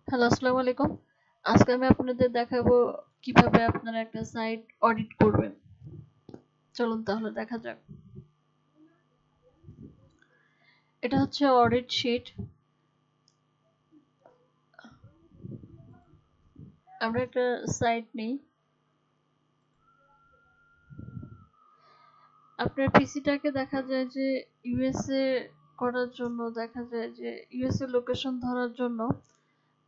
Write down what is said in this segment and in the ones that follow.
Hello, আসসালামু আলাইকুম। আজকে আমি আপনাদের দেখাবো কিভাবে আপনারা একটা সাইট অডিট করবেন। চলুন তাহলে দেখা যাক। এটা হচ্ছে অডিট শিট। আমরা একটা সাইট নেই। আপনার পিসিটাকে দেখা যায় যে ইউএসএ করার জন্য দেখা যায় যে ইউএসএ লোকেশন ধরার জন্য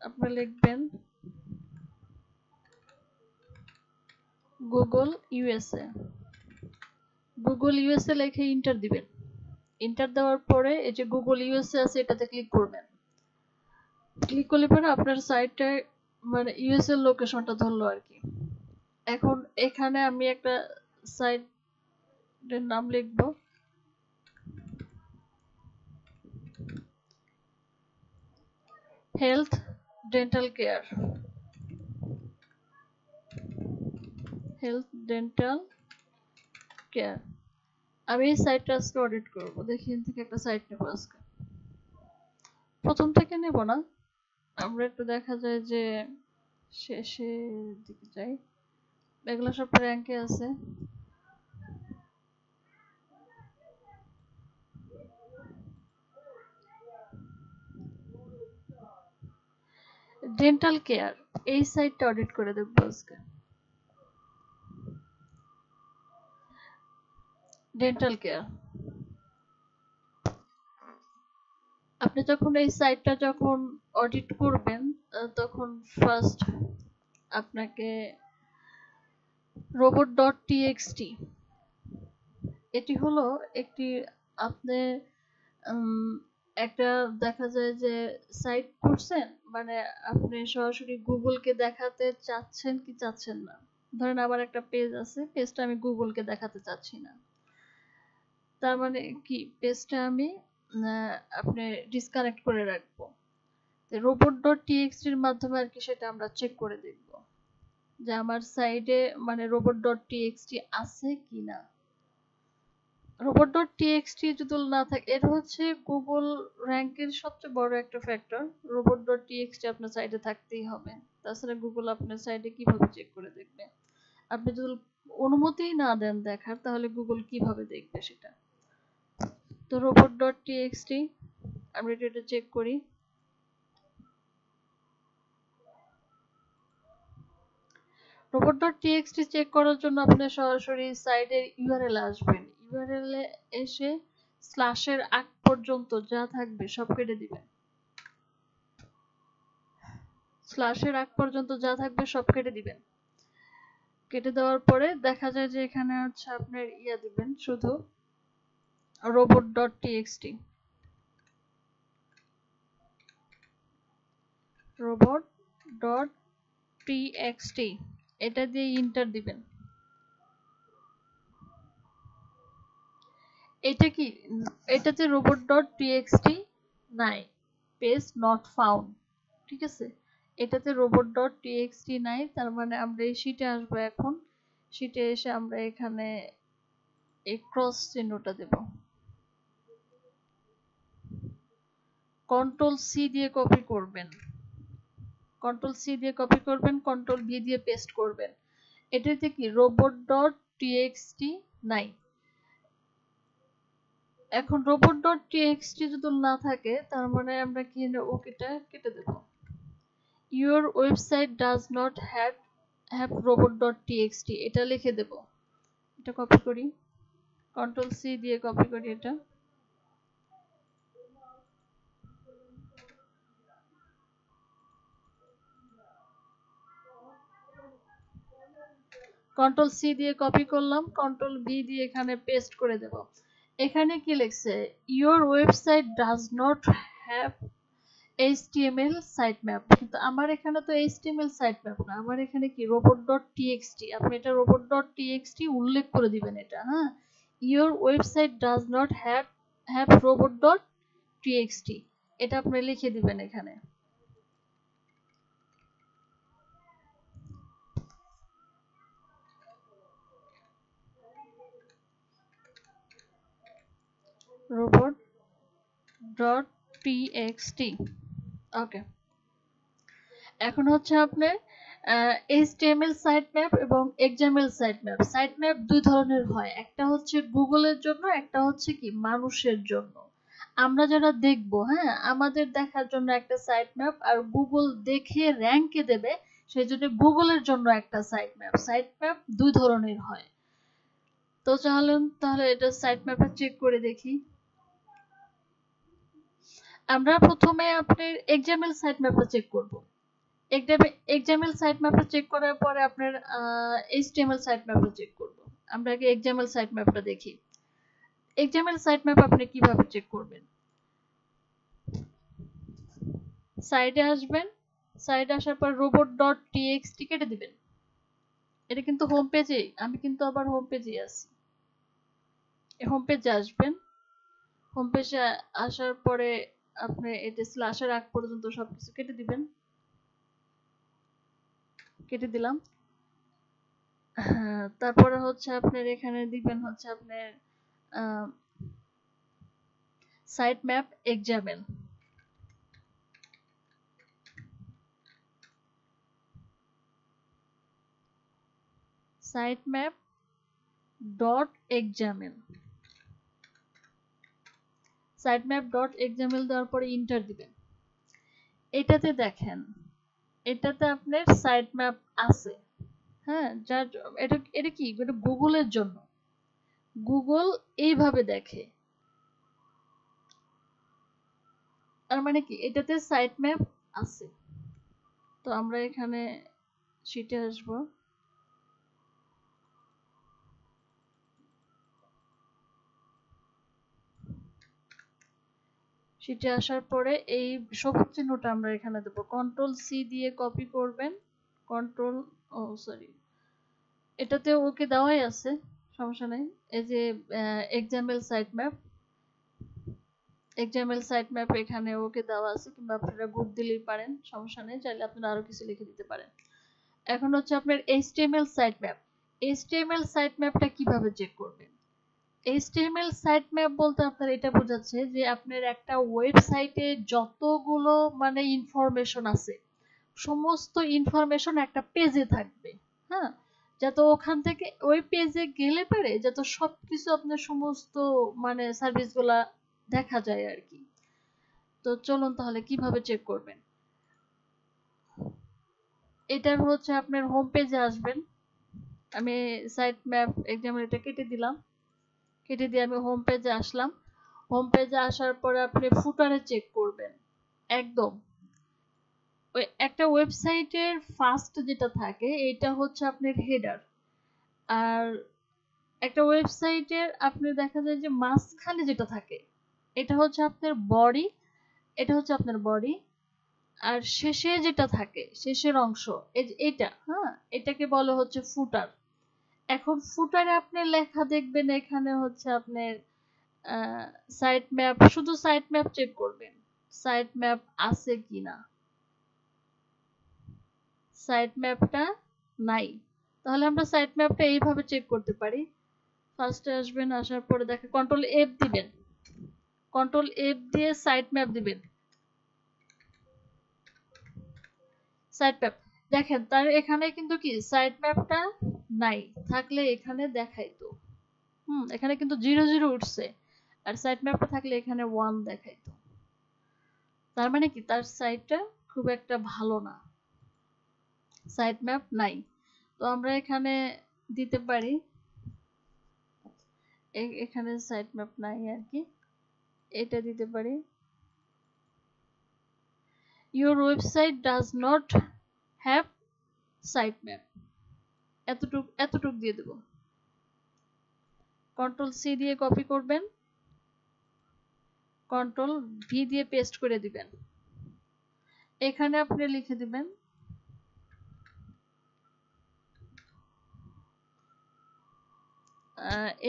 আপনারা লিখবেন গুগল ইউএসএ। গুগল ইউএসএ লিখে এন্টার দিবেন। এন্টার দেওয়ার পরে এই যে গুগল ইউএসএ আছে এটাতে ক্লিক করবেন। ক্লিক করলে পরে আপনার সাইটটা মানে ইউএস এর লোকেশনটা ধরলো আর কি। এখন এখানে আমি একটা সাইটের নাম লিখব health dental care. Health dental care. আমি এই সাইটটা আজকে অডিট করবো। দেখি এখান থেকে একটা সাইট নেবো আজকে। প্রথম থেকে নেব না, আমরা একটু দেখা যায় যে শেষের দিকে যাই। এগুলো সব র্যাঙ্কে আছে। ডেন্টাল কেয়ার এই সাইটটা অডিট করে দেখবো আজকে। Dental care. আপনি যখন এই সাইটটা যখন অডিট করবেন তখন ফার্স্ট আপনাকে robot.txt এটি হলো একটি আপনি একটা দেখা যায় যে সাইট করছেন, মানে আপনি সরাসরি গুগলকে দেখাতে চাচ্ছেন কি চাচ্ছেন না। ধরেন আমার একটা পেজ আছে, পেজটা আমি গুগলকে দেখাতে চাচ্ছি না। তার মানে কি পেজটা আমি আপনি ডিসকানেক্ট করে রাখবো। robot.txt এর মাধ্যমে আর কি সেটা আমরা চেক করে দেখব যে আমার সাইডে মানে robot.txt আছে কিনা। robot.txt যদি না থাকে, এটা হচ্ছে গুগল র্যাঙ্কের সবচেয়ে বড় একটা ফ্যাক্টর। robot.txt আপনার সাইডে থাকতেই হবে, তাছাড়া গুগল আপনার সাইডে কিভাবে চেক করে দেখবে। আপনি যদি অনুমতিই না দেন দেখার, তাহলে গুগল কিভাবে দেখবে সেটা। তো robot.txt আমরা এটা চেক করি। robot.txt চেক করার জন্য আপনি সরাসরি সাইটের ইউআরএল আসবেন। ইউআরএল এ এসে স্ল্যাশের আগ পর্যন্ত যা থাকবে সব কেটে দিবেন। স্ল্যাশের আগ পর্যন্ত যা থাকবে সব কেটে দিবেন। কেটে দেওয়ার পরে দেখা যায় যে এখানে হচ্ছে আপনার ইয়া দিবেন শুধু robot.txt। robot.txt এটা দিয়ে এন্টার দিবেন। এটা কি এটাতে robot.txt নাই, পেজ নট ফাউন্ড। ঠিক আছে, এটাতে robot.txt নাই, তার মানে আমরা এই শীটে আসবো। এখন শীটে এসে আমরা এখানে এই ক্রস চিহ্নটা দেব। কন্ট্রোল সি দিয়ে কপি করবেন, কন্ট্রোল সি দিয়ে কপি করবেন, কন্ট্রোল ভি দিয়ে পেস্ট করবেন। এটাতে কি robot.txt নাই। এখন robot.txt যদি না থাকে, তার মানে আমরা কি ওকেটা কেটে দেব। Your website does not have robot.txt এটা লিখে দেব। এটা কপি করি, কন্ট্রোল সি দিয়ে কপি করি এটা। কন্ট্রোল সি দিয়ে কপি করলাম, কন্ট্রোল ভি দিয়ে এখানে পেস্ট করে দেব। এখানে কি লিখছে, your website does not have HTML sitemap, কিন্তু আমার এখানে তো HTML sitemap না, আমার এখানে কি robot.txt। আপনি এটা robot.txt উল্লেখ করে দিবেন এটা। হ্যাঁ, your website does not have robot.txt এটা আপনি লিখে দিবেন এখানে। robot.txt ওকে। এখন হচ্ছে আপনার HTML সাইটম্যাপ এবং XML সাইটম্যাপ। সাইটম্যাপ দুই ধরনের হয়, একটা হচ্ছে গুগলের জন্য, একটা হচ্ছে কি মানুষের জন্য। আমরা যারা দেখবো, হ্যাঁ, আমাদের দেখার জন্য একটা সাইটম্যাপ, আর গুগল দেখে র্যাঙ্কে দেবে সেই জন্য গুগলের জন্য একটা সাইটম্যাপ। সাইটম্যাপ দুই ধরনের হয়। তো চলুন তাহলে এটা সাইটম্যাপটা চেক করে দেখি। আমরা প্রথমে আপনার XML সাইটম্যাপটা চেক করব। XML সাইটম্যাপটা চেক করার পরে আপনার HTML সাইটম্যাপটা চেক করব। আমরা আগে XML সাইটম্যাপটা দেখি। XML সাইটম্যাপ আপনি কিভাবে চেক করবেন? সাইডে আসবেন, সাইডে আসার পর robot.txt কেটে দিবেন। এটা কিন্তু হোম পেজে, আমি কিন্তু আবার হোম পেজে আছি। হোম পেজে আসবেন, হোম পেজে আসার পরে আপনি এটা স্ল্যাশের আগ পর্যন্ত সবকিছু কেটে দিবেন। কেটে দিলাম। হ্যাঁ, তারপরে হচ্ছে আপনার এখানে দিবেন হচ্ছে আপনার sitemap XML। Sitemap dot XML। Sitemap dot XML দেওয়ার পরে ইন্টার দিবেন। এটাতে দেখেন, এটাতে আপনার সাইটম্যাপ আছে। হ্যাঁ, যার এটা এটা কি, এটা গুগলের জন্য। গুগল এইভাবে দেখে, তার মানে কি এটাতে সাইটম্যাপ আছে। তো আমরা এখানে শিটে আসবো। শিটে আসার পরে এই সবুজ চিহ্নটা আমরা এখানে দেবো। কন্ট্রোল-C দিয়ে কপি করবেন। কন্ট্রোল, ও সরি, এটাতে ওকে দেওয়াই আছে, সমস্যা নাই। এই যে XML সাইটম্যাপ, XML সাইটম্যাপ এখানে ওকে দেওয়া আছে, কিংবা আপনারা গুড দিলেই পারেন, সমস্যা নেই, চাইলে আপনারা আরো কিছু লিখে দিতে পারেন। এখন হচ্ছে আপনার HTML সাইটম্যাপ। HTML সাইটম্যাপটা কিভাবে চেক করবেন? HTML সাইটম্যাপ বলতে আপনার এটা বোঝাচ্ছে যে আপনার একটা ওয়েবসাইটে যতগুলো মানে ইনফরমেশন আছে, সমস্ত ইনফরমেশন একটা পেজে থাকবে। হ্যাঁ, যাতে ওখান থেকে ওই পেজে গেলে পারে যাতে সবকিছু আপনার সমস্ত মানে সার্ভিসগুলা দেখা যায় আর কি। তো চলুন তাহলে কিভাবে চেক করবেন। এটা হচ্ছে আপনার হোম পেজে আসবেন। আমি সাইটম্যাপ এক্সাম্পল এটা কেটে দিলাম। কেটে দিয়ে আমি হোম পেজে আসলাম। হোম পেজে আসার পরে আপনি ফুটারে চেক করবেন। একদম ওই একটা ওয়েবসাইটের ফার্স্ট যেটা থাকে এটা হচ্ছে আপনার হেডার। আর একটা ওয়েবসাইটের আপনি দেখা যায় যে মাঝখানে যেটা থাকে এটা হচ্ছে আপনার বডি। এটা হচ্ছে আপনার বডি। আর শেষে যেটা থাকে শেষের অংশ, এটা, হ্যাঁ, এটাকে বলে হচ্ছে ফুটার। এখন ফুটারে আপনি লেখা দেখবেন এখানে হচ্ছে আপনার সাইট ম্যাপ, শুধু সাইট ম্যাপ চেক করবেন সাইট ম্যাপ আছে কিনা। সাইট ম্যাপটা নাই, তাহলে আমরা সাইট ম্যাপটা এইভাবে চেক করতে পারি। ফার্স্টে আসবেন, আসার পরে দেখেন কন্ট্রোল-F দিবেন। কন্ট্রোল-F দিয়ে সাইট ম্যাপ দিবেন। সাইট ম্যাপ দেখেন, তার এখানে কিন্তু কি সাইট ম্যাপটা নাই, থাকলে এখানে দেখাইতো। এখানে কিন্তু 0 0 উঠছে, আর সাইট ম্যাপটা থাকলে এখানে 1 দেখাইতো। তার মানে কি তার সাইটটা খুব একটা ভালো না, সাইট ম্যাপ নাই। তো আমরা এখানে দিতে পারি, এখানে সাইট ম্যাপ নাই আর কি, এটা দিতে পারি। Your website does not have sitemap, এতটুক দিয়ে দেব। কন্ট্রোল-C দিয়ে কপি করবেন, কন্ট্রোল-V দিয়ে পেস্ট করে দিবেন। এখানে আপনি লিখে দিবেন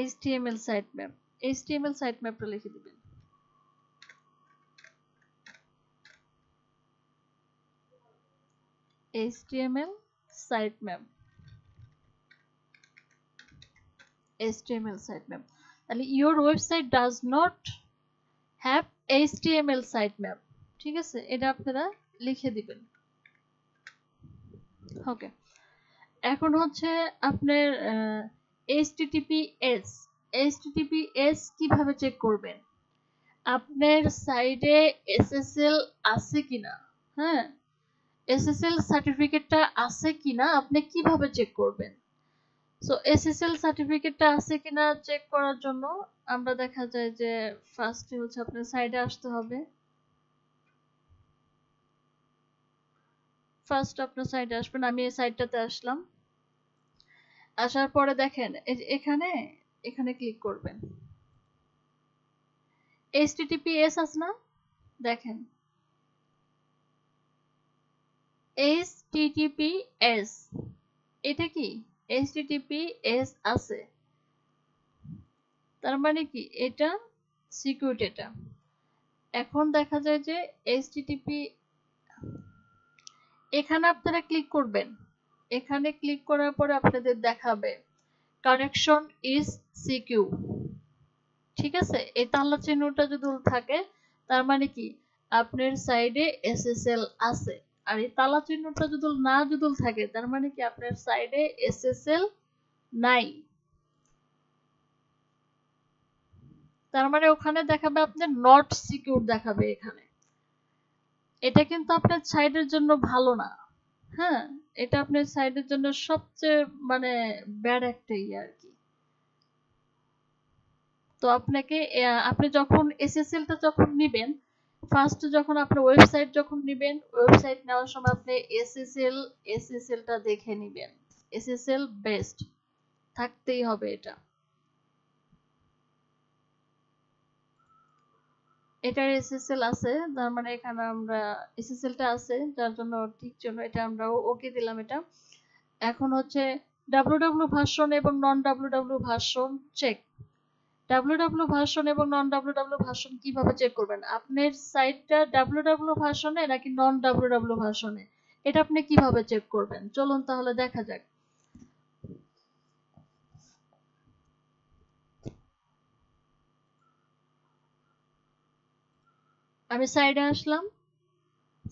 HTML sitemap। HTML sitemapটা লিখে দিবেন। HTML sitemap, HTML sitemap। তাহলে your website does not have HTML sitemap, ঠিক আছে, এটা আপনারা লিখে দিবেন। ওকে, এখন হচ্ছে আপনার এইচটিটিপিএস এইচটিটিপিএস কিভাবে চেক করবেন? আপনার সাইডে এসএসএল আছে কিনা, হ্যাঁ, এসএসএল সার্টিফিকেটটা আছে কিনা আপনি কিভাবে চেক করবেন? সো এসএসএল সার্টিফিকেটটা আছে কিনা চেক করার জন্য আমরা দেখা যায় যে ফার্স্টে হচ্ছে আপনার সাইডে আসতে হবে। ফার্স্ট আপনার সাইডে আসবেন, আমি এই সাইডটাতে আসলাম। আসার পরে দেখেন এই যে এখানে এখানে ক্লিক করবেন, এইচটিটিপিএস আছে না, দেখেন এইচটিটিপিএস, এটা কি এইচটিটিপিএস আছে, তার মানে কি এটা সিকিউর ডেটা। এখন দেখা যায় যে এইচটিটিপি, এখানে আপনারা ক্লিক করবেন, এখানে ক্লিক করার পরে আপনাদের দেখাবে কানেকশন ইজ সিকিউর, ঠিক আছে, এই তালা চিহ্নটা যদি থাকে তার মানে কি আপনার সাইডে এসএসএল আছে, আর এই তালা চিহ্নটা যদি না থাকে তার মানে কি আপনার সাইডে এসএসএল নাই। তার মানে ওখানে দেখাবে আপনার নট সিকিউর দেখাবে এখানে। এটা কিন্তু আপনার সাইডের জন্য ভালো না, হ্যাঁ, এটা আপনার সাইডের জন্য সবচেয়ে মানে ব্যাড একটা আর কি। তো আপনাকে আপনি যখন এসএসএলটা যখন নেবেন, ফার্স্ট যখন আপনি ওয়েবসাইট যখন নেবেন, ওয়েবসাইট নেওয়ার সময় আপনি এসএসএলটা দেখে নেবেন, এসএসএল বেস্ট থাকতেই হবে এটা। এটার এসএসএল আছে, তার মানে এখানে আমরা এসএসএলটা আছে যার জন্য ঠিক জন্য এটা আমরা ওকে দিলাম এটা। এখন হচ্ছে ডাব্লিউডাব্লিউ ভার্সন এবং non W W version check. W W version এবং নন ডাব্লিউডাব্লিউ ভার্সন কিভাবে চেক করবেন? আপনার সাইটটা ডাব্লিউডাব্লিউ ভার্সনে নাকি নন ডাব্লিউডাব্লিউ ভার্সনে, এটা আপনি কিভাবে চেক করবেন? চলুন তাহলে দেখা যাক। আমি সাইডে আসলাম,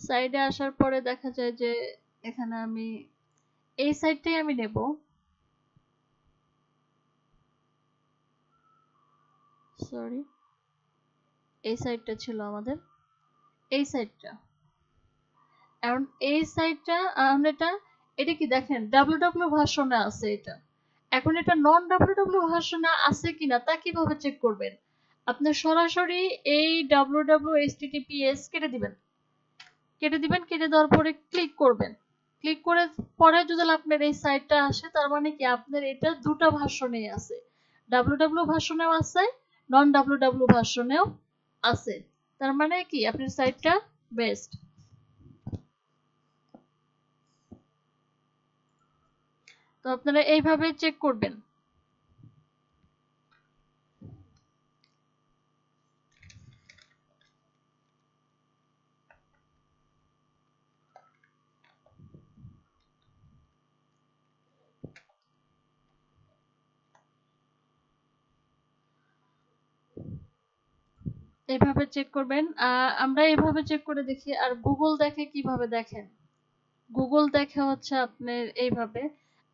সাইডে আসার পরে দেখা যায় যে এখানে আমি এই সাইডটাই আমি নেব, সরি এই সাইডটা ছিল আমাদের, এই সাইডটা, এখন এই সাইডটা এটা এটা কি দেখেন ডাব্লিউডাব্লিউ ভার্সনে আছে এটা। এখন এটা নন ডাব্লিউডাব্লিউ ভার্সনে আছে কিনা তা কিভাবে চেক করবেন? আপনি সরাসরি এই ডাব্লিউডাব্লিউ এইচটিটিপিএস কেটে দিবেন, কেটে দেওয়ার পরে ক্লিক করবেন, ক্লিক করে পরে যদি আপনার এই সাইটটা আসে তার মানে কি আপনার এটা দুটো ভার্সনেই আছে, ডাব্লিউডাব্লিউ ভার্সনেও আছে, নন ডাব্লিউডাব্লিউ ভার্সনেও আছে, তার মানে কি আপনার সাইটটা বেস্ট। তো আপনারা এইভাবে চেক করবেন। এইভাবে চেক করবেন, আমরা এইভাবে চেক করে দেখি। আর গুগল দেখে কিভাবে দেখেন? গুগল দেখে হচ্ছে আপনার এইভাবে,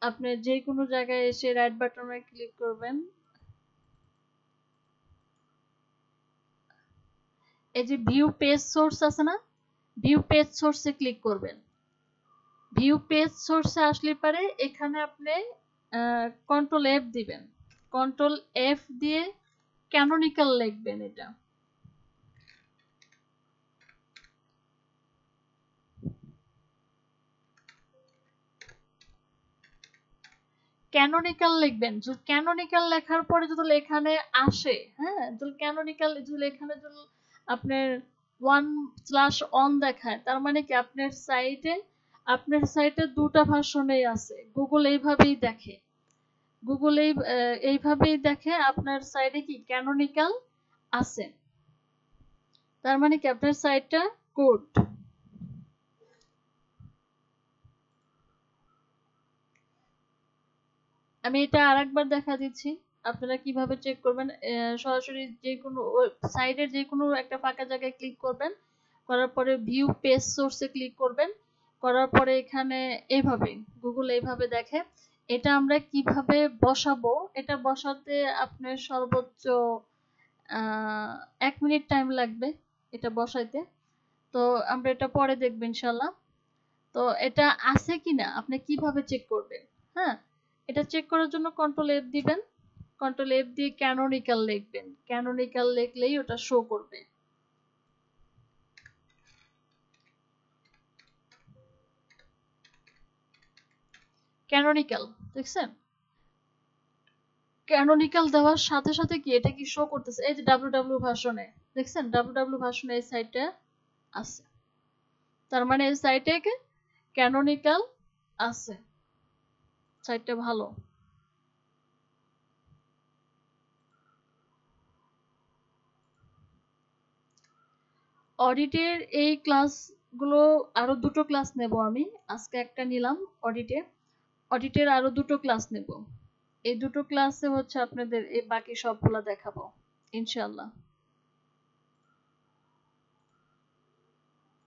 আপনি যে কোনো জায়গায় এসে রাইট বাটনে ক্লিক করবেন, এই যে ভিউ পেজ সোর্স আছে না, ভিউ পেজ সোর্সে ক্লিক করবেন। ভিউ পেজ সোর্সে আসলে পারে এখানে আপনি কন্ট্রোল এফ দিবেন, কন্ট্রোল এফ দিয়ে ক্যানোনিক্যাল লিখবেন, এটা ক্যানোনিক্যাল লিখবেন। ক্যানোনিক্যাল লেখার পরে যদি এখানে আসে, হ্যাঁ, যদি ক্যানোনিক্যাল যদি এখানে যদি আপনার 1/on দেখায় তার মানে কি আপনার সাইটে দুটো ভার্সনেই আছে। গুগল এইভাবেই দেখে, গুগল এইভাবেই দেখে আপনার সাইটে কি ক্যানোনিক্যাল আছে, তার মানে কি আপনার সাইটটা গুড। আমি এটা আরেকবার দেখা দিচ্ছি আপনারা কিভাবে চেক করবেন। সরাসরি যে কোনো সাইডের যে কোনো একটা ফাঁকা জায়গায় ক্লিক করবেন, করার পরে ভিউ পেজ সোর্সে ক্লিক করবেন, করার পরে এখানে এইভাবে গুগল এইভাবে দেখে। এটা আমরা কিভাবে বসাবো, এটা বসাতে আপনার সর্বোচ্চ 1 মিনিট টাইম লাগবে এটা বসাইতে। তো আমরা এটা পরে দেখবো ইনশাল্লাহ। তো এটা আছে কিনা আপনি কিভাবে চেক করবেন? হ্যাঁ, এটা চেক করার জন্য কন্ট্রোল এফ দিবেন। কন্ট্রোল এফ দিয়ে ক্যানোনিক্যাল লিখবেন। ক্যানোনিক্যাল লিখলেই ওটা শো করবে। ক্যানোনিক্যাল দেখছেন? ক্যানোনিক্যাল দেওয়ার সাথে সাথে কি এটা কি শো করতেছে? এই যে ডাব্লিউ ভার্সনে দেখছেন? ডাব্লিউ ভার্সনে এই সাইটটা আছে। তার মানে এই সাইটে ক্যানোনিক্যাল আছে। সাইটটা ভালো। অডিটের এই ক্লাসগুলো আরো দুটো ক্লাস নেব আমি। আজকে একটা নিলাম অডিটে। অডিটের আরো দুটো ক্লাস নেব। এই দুটো ক্লাসে হচ্ছে আপনাদের এই বাকি সবগুলা দেখাবো ইনশাআল্লাহ।